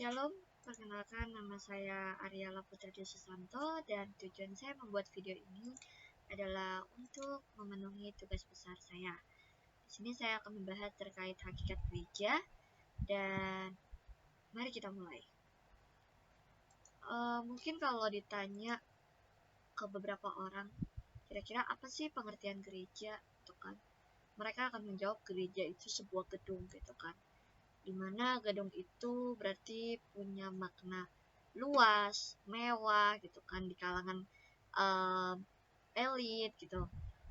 Shalom, perkenalkan nama saya Ariela Putri Susanto dan tujuan saya membuat video ini adalah untuk memenuhi tugas besar saya. Di sini saya akan membahas terkait hakikat gereja dan mari kita mulai. Mungkin kalau ditanya ke beberapa orang, kira-kira apa sih pengertian gereja, gitu kan? Mereka akan menjawab gereja itu sebuah gedung, gitu kan? Dimana gedung itu berarti punya makna luas, mewah gitu kan di kalangan elit gitu.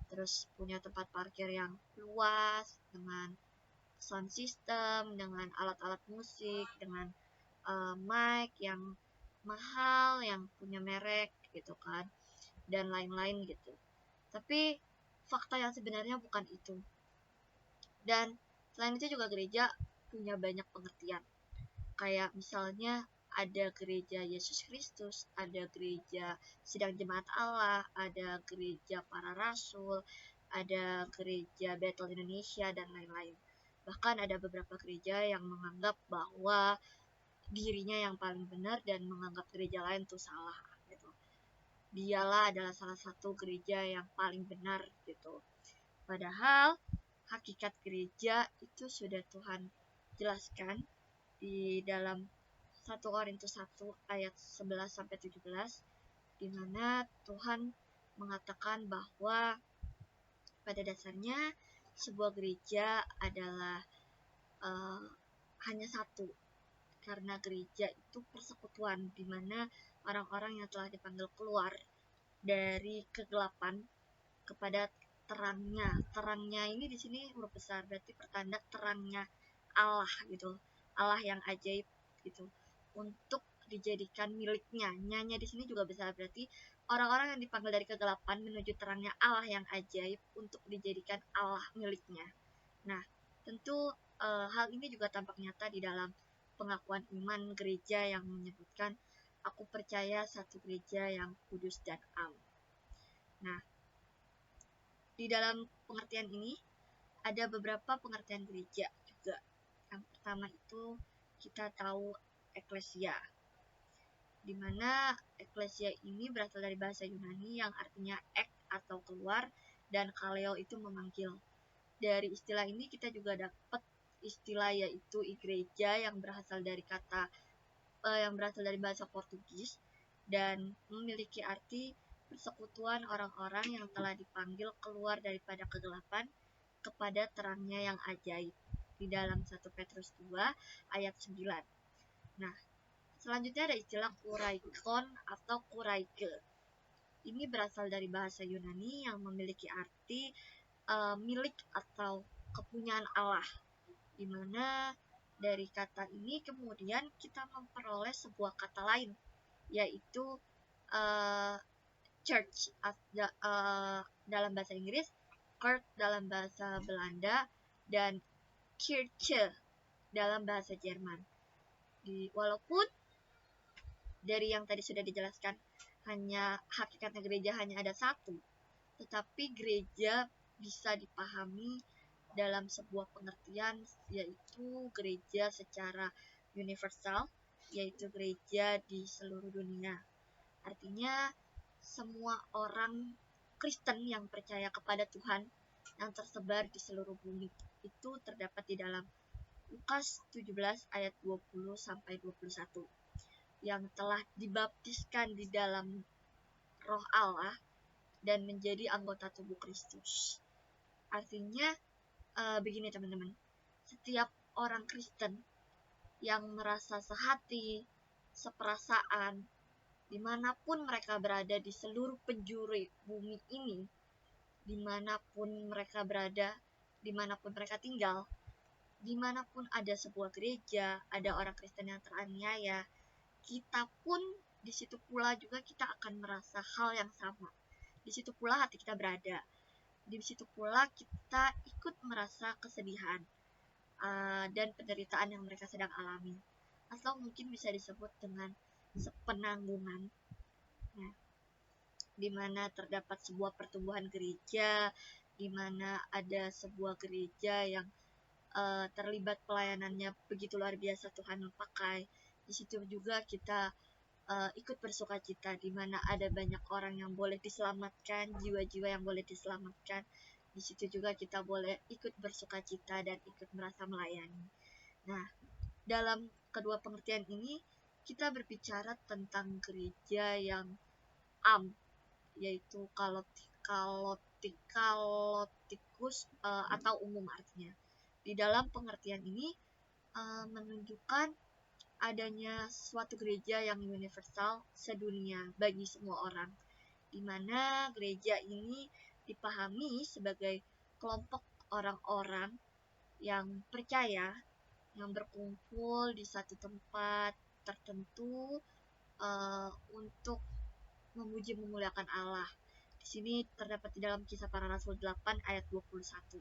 Terus punya tempat parkir yang luas dengan sound system, dengan alat-alat musik, dengan mic yang mahal, yang punya merek gitu kan, dan lain-lain gitu. Tapi fakta yang sebenarnya bukan itu. Dan selain itu juga gereja punya banyak pengertian. Kayak misalnya ada gereja Yesus Kristus, ada gereja Sidang Jemaat Allah, ada gereja para rasul, ada gereja Bethel Indonesia, dan lain-lain. Bahkan ada beberapa gereja yang menganggap bahwa dirinya yang paling benar dan menganggap gereja lain itu salah gitu. Dialah adalah salah satu gereja yang paling benar gitu. Padahal hakikat gereja itu sudah Tuhan jelaskan di dalam 1 Korintus 1 ayat 11 sampai 17, di mana Tuhan mengatakan bahwa pada dasarnya sebuah gereja adalah hanya satu, karena gereja itu persekutuan di mana orang-orang yang telah dipanggil keluar dari kegelapan kepada terangnya. Terangnya ini di sini huruf besar, berarti pertanda terangnya Allah gitu, Allah yang ajaib gitu, untuk dijadikan miliknya. Nyanya di sini juga besar, berarti orang-orang yang dipanggil dari kegelapan menuju terangnya Allah yang ajaib untuk dijadikan Allah miliknya. Nah, tentu hal ini juga tampak nyata di dalam pengakuan iman gereja yang menyebutkan aku percaya satu gereja yang kudus dan am. Nah, di dalam pengertian ini ada beberapa pengertian gereja juga. Yang pertama itu kita tahu eklesia, di mana eklesia ini berasal dari bahasa Yunani yang artinya ek atau keluar, dan kaleo itu memanggil. Dari istilah ini kita juga dapat istilah yaitu gereja yang berasal dari bahasa Portugis dan memiliki arti persekutuan orang-orang yang telah dipanggil keluar daripada kegelapan kepada terangnya yang ajaib, di dalam 1 Petrus 2 ayat 9. Nah, selanjutnya ada istilah kuraikon atau kuraike. Ini berasal dari bahasa Yunani yang memiliki arti milik atau kepunyaan Allah, di mana dari kata ini kemudian kita memperoleh sebuah kata lain, yaitu church dalam bahasa Inggris, kerk dalam bahasa Belanda, dan Kirche dalam bahasa Jerman. Walaupun dari yang tadi sudah dijelaskan hanya hakikatnya gereja hanya ada satu, tetapi gereja bisa dipahami dalam sebuah pengertian, yaitu gereja secara universal, yaitu gereja di seluruh dunia. Artinya semua orang Kristen yang percaya kepada Tuhan yang tersebar di seluruh bumi itu terdapat di dalam Lukas 17 ayat 20 sampai 21, yang telah dibaptiskan di dalam Roh Allah dan menjadi anggota tubuh Kristus. Artinya begini teman-teman, setiap orang Kristen yang merasa sehati, seperasaan, dimanapun mereka berada di seluruh penjuru bumi ini, dimanapun mereka berada, dimanapun mereka tinggal, dimanapun ada sebuah gereja, ada orang Kristen yang teraniaya, kita pun di situ pula juga kita akan merasa hal yang sama. Di situ pula hati kita berada. Di situ pula kita ikut merasa kesedihan dan penderitaan yang mereka sedang alami, atau mungkin bisa disebut dengan sepenanggungan. Nah, di mana terdapat sebuah pertumbuhan gereja, di mana ada sebuah gereja yang terlibat pelayanannya begitu luar biasa Tuhan memakai, Di situ juga kita ikut bersukacita, di mana ada banyak orang yang boleh diselamatkan, jiwa-jiwa yang boleh diselamatkan. Di situ juga kita boleh ikut bersukacita dan ikut merasa melayani. Nah, dalam kedua pengertian ini kita berbicara tentang gereja yang yaitu kalotikus atau umum artinya. Di dalam pengertian ini menunjukkan adanya suatu gereja yang universal sedunia bagi semua orang, di mana gereja ini dipahami sebagai kelompok orang-orang yang percaya, yang berkumpul di satu tempat tertentu untuk memuji memuliakan Allah. Di sini terdapat di dalam Kisah Para Rasul 8 ayat 21.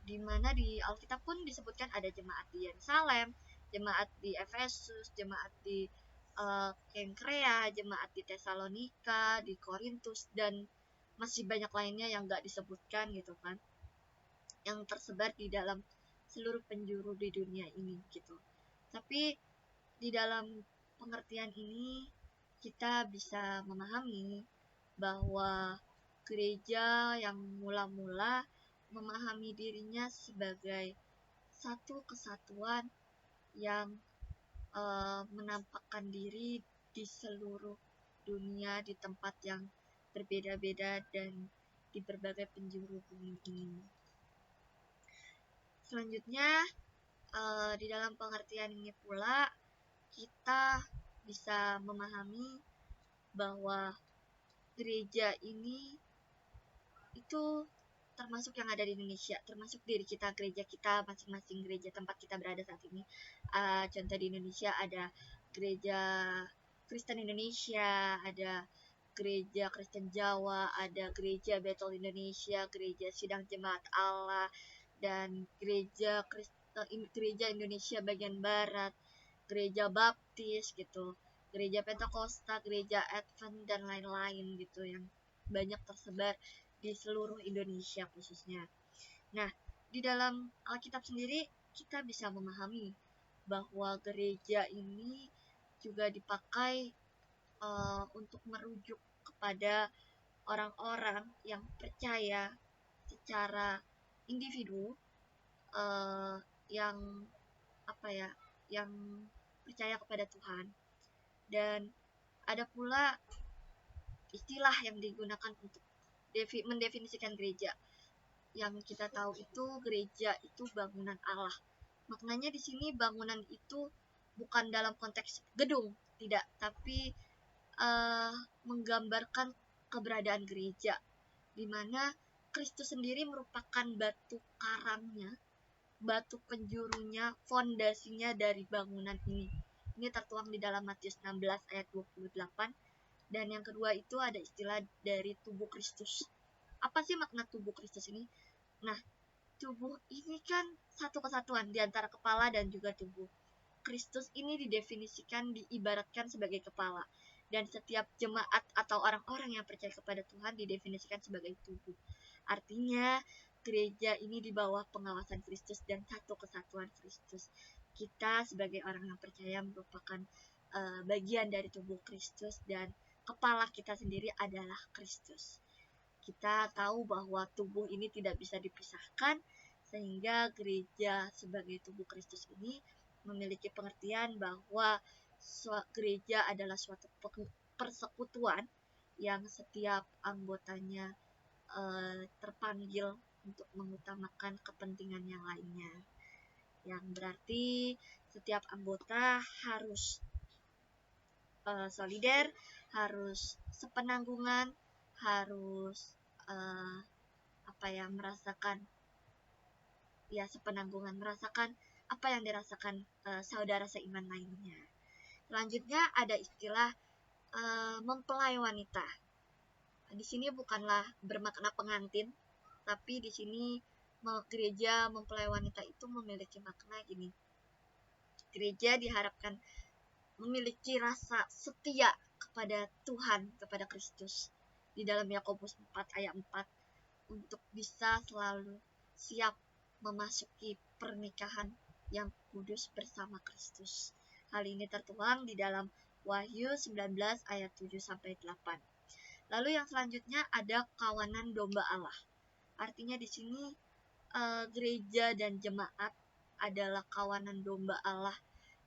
Di mana di Alkitab pun disebutkan ada jemaat di Yerusalem, jemaat di Efesus, jemaat di Kenkrea, jemaat di Tesalonika, di Korintus, dan masih banyak lainnya yang gak disebutkan gitu kan, yang tersebar di dalam seluruh penjuru di dunia ini gitu. Tapi di dalam pengertian ini kita bisa memahami bahwa gereja yang mula-mula memahami dirinya sebagai satu kesatuan yang menampakkan diri di seluruh dunia, di tempat yang berbeda-beda dan di berbagai penjuru bumi ini. Selanjutnya, di dalam pengertian ini pula kita bisa memahami bahwa gereja ini itu termasuk yang ada di Indonesia, termasuk diri kita, gereja kita masing-masing, gereja tempat kita berada saat ini. Contoh di Indonesia ada gereja Kristen Indonesia, ada gereja Kristen Jawa, ada gereja Bethel Indonesia, gereja Sidang Jemaat Allah, dan gereja Indonesia bagian barat, gereja Baptis gitu, gereja Pentakosta, gereja Advent, dan lain-lain gitu, yang banyak tersebar di seluruh Indonesia khususnya. Nah, di dalam Alkitab sendiri kita bisa memahami bahwa gereja ini juga dipakai untuk merujuk kepada orang-orang yang percaya secara individu, yang yang percaya kepada Tuhan. Dan ada pula istilah yang digunakan untuk mendefinisikan gereja. Yang kita tahu itu gereja itu bangunan Allah. Maknanya di sini bangunan itu bukan dalam konteks gedung, tidak, tapi menggambarkan keberadaan gereja, di mana Kristus sendiri merupakan batu karangnya, batu penjurunya, fondasinya dari bangunan ini. Ini tertuang di dalam Matius 16 ayat 28. Dan yang kedua itu ada istilah dari tubuh Kristus. Apa sih makna tubuh Kristus ini? Nah, tubuh ini kan satu kesatuan di antara kepala dan juga tubuh. Kristus ini didefinisikan, diibaratkan sebagai kepala. Dan setiap jemaat atau orang-orang yang percaya kepada Tuhan didefinisikan sebagai tubuh. Artinya, gereja ini di bawah pengawasan Kristus dan satu kesatuan Kristus. Kita sebagai orang yang percaya merupakan bagian dari tubuh Kristus, dan kepala kita sendiri adalah Kristus. Kita tahu bahwa tubuh ini tidak bisa dipisahkan, sehingga gereja sebagai tubuh Kristus ini memiliki pengertian bahwa gereja adalah suatu persekutuan yang setiap anggotanya terpanggil untuk mengutamakan kepentingan yang lainnya. Yang berarti setiap anggota harus solider, harus sepenanggungan, harus merasakan sepenanggungan, merasakan apa yang dirasakan saudara seiman lainnya. Selanjutnya ada istilah mempelai wanita. Di sini bukanlah bermakna pengantin, tapi di sini gereja mempelai wanita itu memiliki makna gini. Gereja diharapkan memiliki rasa setia kepada Tuhan, kepada Kristus. Di dalam Yakobus 4 ayat 4, untuk bisa selalu siap memasuki pernikahan yang kudus bersama Kristus. Hal ini tertuang di dalam Wahyu 19 ayat 7-8. Lalu yang selanjutnya ada kawanan domba Allah. Artinya di sini gereja dan jemaat adalah kawanan domba Allah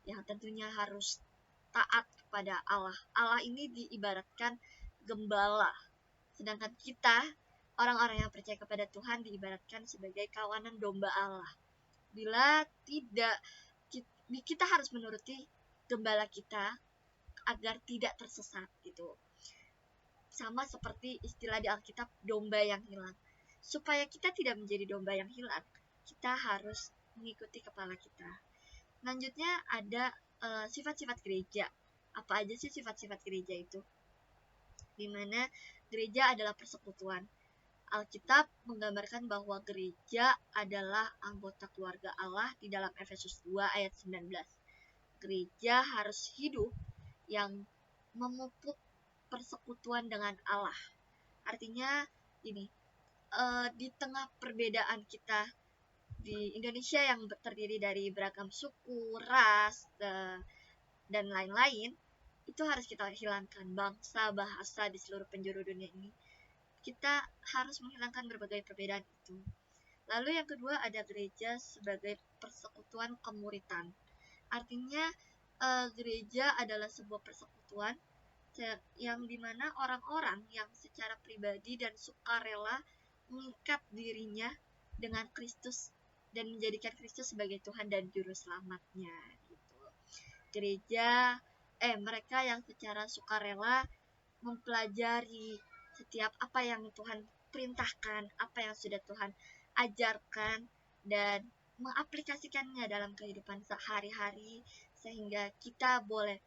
yang tentunya harus taat kepada Allah. Allah ini diibaratkan gembala, sedangkan kita, orang-orang yang percaya kepada Tuhan, diibaratkan sebagai kawanan domba Allah. Bila tidak, kita harus menuruti gembala kita agar tidak tersesat gitu. Sama seperti istilah di Alkitab, domba yang hilang. Supaya kita tidak menjadi domba yang hilang, kita harus mengikuti kepala kita. Selanjutnya ada sifat-sifat gereja. Apa aja sih sifat-sifat gereja itu? Dimana gereja adalah persekutuan. Alkitab menggambarkan bahwa gereja adalah anggota keluarga Allah di dalam Efesus 2 ayat 19. Gereja harus hidup yang memupuk persekutuan dengan Allah. Artinya ini, di tengah perbedaan kita di Indonesia yang terdiri dari beragam suku, ras, dan lain-lain, itu harus kita hilangkan. Bangsa, bahasa di seluruh penjuru dunia ini, kita harus menghilangkan berbagai perbedaan itu. Lalu yang kedua ada gereja sebagai persekutuan kemuritan. Artinya gereja adalah sebuah persekutuan yang dimana orang-orang yang secara pribadi dan sukarela mengikat dirinya dengan Kristus dan menjadikan Kristus sebagai Tuhan dan Juru Selamatnya gitu. Mereka yang secara sukarela mempelajari setiap apa yang Tuhan perintahkan, apa yang sudah Tuhan ajarkan, dan mengaplikasikannya dalam kehidupan sehari-hari, sehingga kita boleh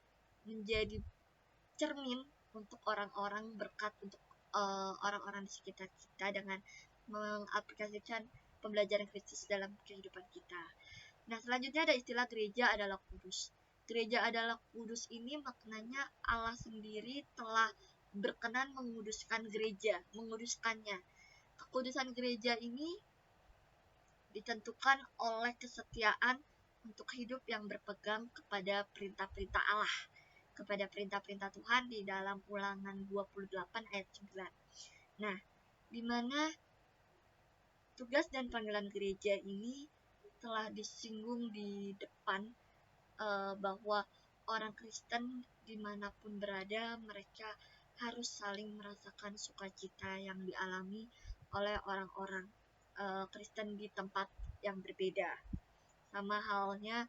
menjadi cermin untuk orang-orang, berkat untuk orang-orang di sekitar kita dengan mengaplikasikan pembelajaran Kristus dalam kehidupan kita. Nah, selanjutnya ada istilah gereja adalah kudus. Gereja adalah kudus ini maknanya Allah sendiri telah berkenan menguduskan gereja, menguduskannya. Kekudusan gereja ini ditentukan oleh kesetiaan untuk hidup yang berpegang kepada perintah-perintah Allah, kepada perintah-perintah Tuhan di dalam Ulangan 28 ayat 9. Nah, di mana tugas dan panggilan gereja ini telah disinggung di depan, bahwa orang Kristen dimanapun berada, mereka harus saling merasakan sukacita yang dialami oleh orang-orang Kristen di tempat yang berbeda. Sama halnya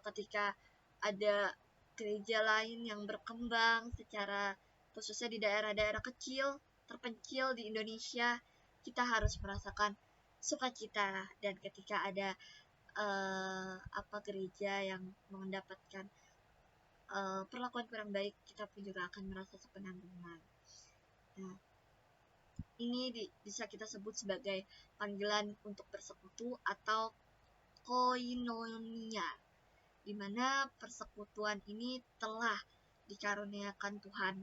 ketika ada gereja lain yang berkembang secara khususnya di daerah-daerah kecil, terpencil di Indonesia, kita harus merasakan sukacita. Dan ketika ada gereja yang mendapatkan perlakuan kurang baik, kita pun juga akan merasa sepenanggungan. Nah, ini bisa kita sebut sebagai panggilan untuk bersekutu atau koinonia, di mana persekutuan ini telah dikaruniakan Tuhan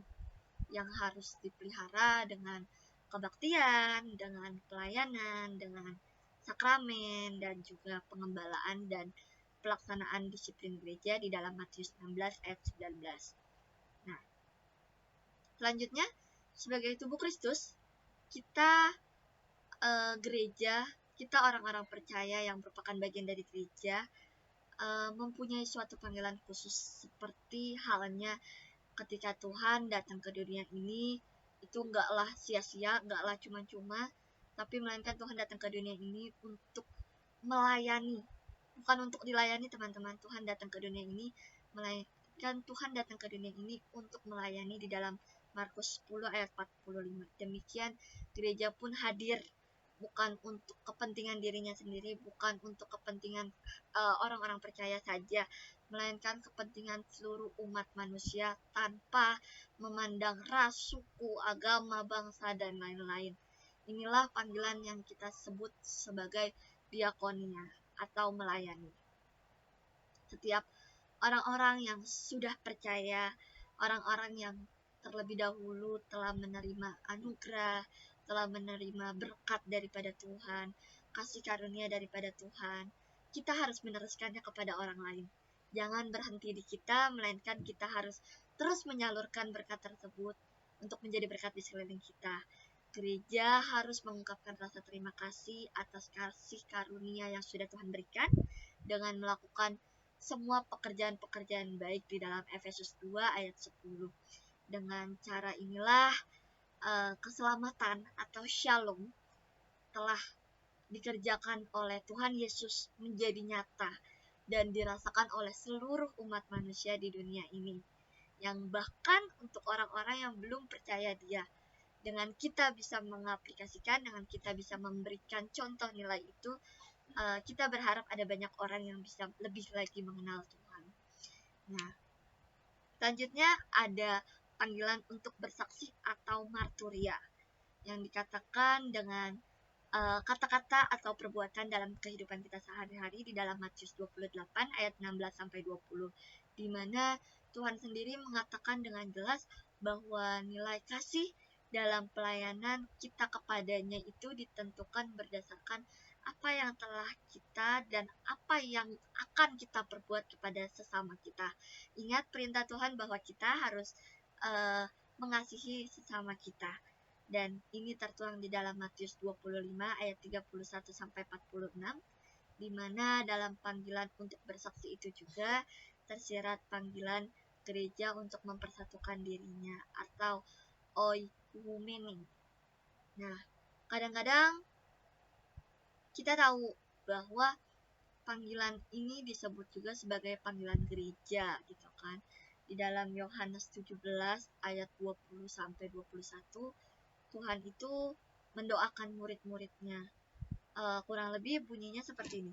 yang harus dipelihara dengan kebaktian, dengan pelayanan, dengan sakramen, dan juga pengembalaan dan pelaksanaan disiplin gereja di dalam Matius 16 ayat 19. Nah, selanjutnya sebagai tubuh Kristus, kita gereja, kita orang-orang percaya yang merupakan bagian dari gereja, mempunyai suatu panggilan khusus, seperti halnya ketika Tuhan datang ke dunia ini, itu enggaklah sia-sia, enggaklah cuma-cuma, tapi melainkan Tuhan datang ke dunia ini untuk melayani, bukan untuk dilayani teman-teman. Tuhan datang ke dunia ini, melainkan Tuhan datang ke dunia ini untuk melayani di dalam Markus 10 ayat 45. Demikian gereja pun hadir bukan untuk kepentingan dirinya sendiri, bukan untuk kepentingan orang-orang percaya saja, melainkan kepentingan seluruh umat manusia tanpa memandang ras, suku, agama, bangsa, dan lain-lain. Inilah panggilan yang kita sebut sebagai diakonia atau melayani. Setiap orang-orang yang sudah percaya, orang-orang yang terlebih dahulu telah menerima anugerah, telah menerima berkat daripada Tuhan, kasih karunia daripada Tuhan, kita harus meneruskannya kepada orang lain. Jangan berhenti di kita, melainkan kita harus terus menyalurkan berkat tersebut untuk menjadi berkat di sekeliling kita. Gereja harus mengungkapkan rasa terima kasih atas kasih karunia yang sudah Tuhan berikan dengan melakukan semua pekerjaan-pekerjaan baik di dalam Efesus 2 ayat 10. Dengan cara inilah keselamatan atau shalom telah dikerjakan oleh Tuhan Yesus menjadi nyata dan dirasakan oleh seluruh umat manusia di dunia ini, yang bahkan untuk orang-orang yang belum percaya Dia, dengan kita bisa mengaplikasikan, dengan kita bisa memberikan contoh nilai itu, kita berharap ada banyak orang yang bisa lebih lagi mengenal Tuhan. Nah, selanjutnya ada panggilan untuk bersaksi atau marturia, yang dikatakan dengan kata-kata atau perbuatan dalam kehidupan kita sehari-hari di dalam Matius 28 ayat 16-20, di mana Tuhan sendiri mengatakan dengan jelas bahwa nilai kasih dalam pelayanan kita kepadanya itu ditentukan berdasarkan apa yang telah kita dan apa yang akan kita perbuat kepada sesama kita. Ingat perintah Tuhan bahwa kita harus mengasihi sesama kita. Dan ini tertuang di dalam Matius 25 ayat 31-46, di mana dalam panggilan untuk bersaksi itu juga tersirat panggilan gereja untuk mempersatukan dirinya atau oikoumene. Nah, kadang-kadang kita tahu bahwa panggilan ini disebut juga sebagai panggilan gereja gitu kan. Di dalam Yohanes 17 ayat 20-21, Tuhan itu mendoakan murid-muridnya. Kurang lebih bunyinya seperti ini.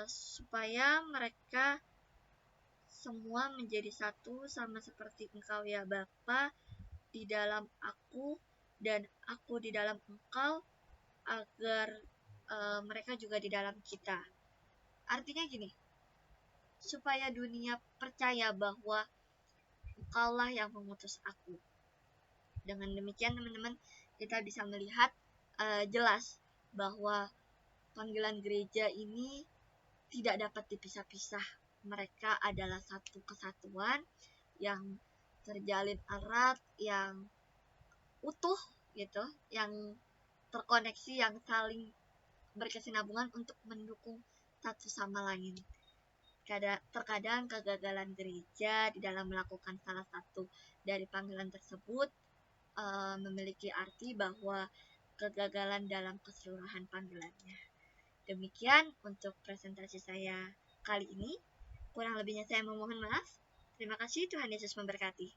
Supaya mereka semua menjadi satu sama seperti Engkau ya Bapa, di dalam aku dan aku di dalam Engkau, agar mereka juga di dalam kita. Artinya gini, supaya dunia percaya bahwa Engkaulah yang mengutus aku. Dengan demikian teman-teman, kita bisa melihat jelas bahwa panggilan gereja ini tidak dapat dipisah-pisah. Mereka adalah satu kesatuan yang terjalin erat, yang utuh gitu, yang terkoneksi, yang saling berkesinambungan untuk mendukung satu sama lain. Terkadang kegagalan gereja di dalam melakukan salah satu dari panggilan tersebut memiliki arti bahwa kegagalan dalam keseluruhan panggilannya. Demikian untuk presentasi saya kali ini. Kurang lebihnya saya memohon maaf. Terima kasih, Tuhan Yesus memberkati.